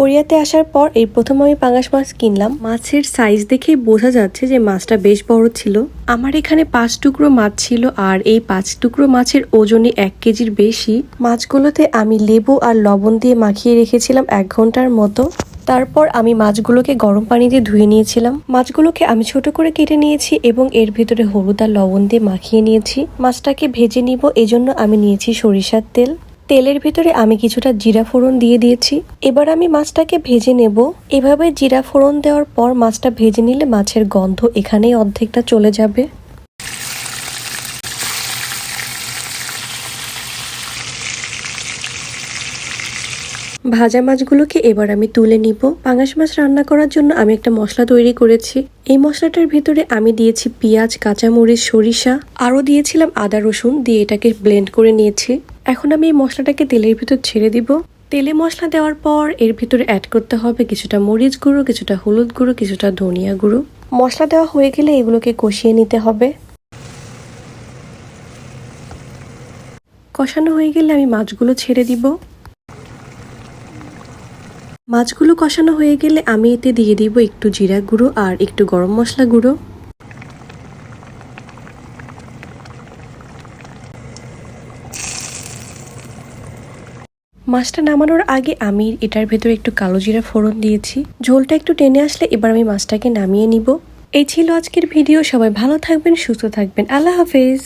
কোরিয়াতে আসার পর এই প্রথম আমি পাঙাশ মাছ কিনলাম। মাছের সাইজ দেখে বোঝা যাচ্ছে যে মাছটা বেশ বড় ছিল। আমার এখানে 5 টুকরো মাছ ছিল আর এই 5 টুকরো মাছের ওজনই 1 কেজির বেশি। মাছগুলোতে আমি লেবু আর লবণ দিয়ে মাখিয়ে রেখেছিলাম 1 ঘন্টার মতো। তারপর আমি মাছগুলোকে গরম পানি দিয়ে ধুয়ে নিয়েছিলাম। মাছগুলোকে আমি ছোট করে কেটে নিয়েছি এবং এর ভিতরে হলুদ আর লবণ দিয়ে মাখিয়ে নিয়েছি। মাছটাকে ভেজে নিব, এজন্য আমি নিয়েছি সরিষার তেল। তেলের ভিতরে আমি কিছুটা জিরা ফোড়ন দিয়ে দিয়েছি। এবার আমি মাছটাকে ভেজে নেব। এভাবে জিরা ফোড়ন দেওয়ার পর মাছটা ভেজে নিলে মাছের গন্ধ এখানেই অর্ধেকটা চলে যাবে। ভাজা মাছগুলোকে এবার আমি তুলে নিব। পাঙাশ মাছ রান্না করার জন্য আমি একটা মশলা তৈরি করেছি। এই মশলাটার ভিতরে আমি দিয়েছি পেঁয়াজ, কাঁচামরিচ, সরিষা, আরও দিয়েছিলাম আদা রসুন দিয়ে এটাকে ব্লেন্ড করে নিয়েছি। এখন আমি এই মশলাটাকে তেলের ভিতর ছেড়ে দিব। তেলে মশলা দেওয়ার পর এর ভিতরে অ্যাড করতে হবে কিছুটা মরিচ গুঁড়ো, কিছুটা হলুদ গুঁড়ো, কিছুটা ধনিয়া গুঁড়ো। মশলা দেওয়া হয়ে গেলে এগুলোকে কষিয়ে নিতে হবে। কষানো হয়ে গেলে আমি মাছগুলো ছেড়ে দিব। মাছগুলো কষানো হয়ে গেলে আমি এতে দিয়ে দিব একটু জিরা গুঁড়ো আর একটু গরম মশলা গুঁড়ো। মাছটা নামানোর আগে আমি এটার ভেতরে একটু কালো জিরা ফোড়ন দিয়েছি। ঝোলটা একটু টেনে আসলে এবার আমি মাছটাকে নামিয়ে নিব। এই ছিল আজকের ভিডিও। সবাই ভালো থাকবেন, সুস্থ থাকবেন। আল্লাহ হাফেজ।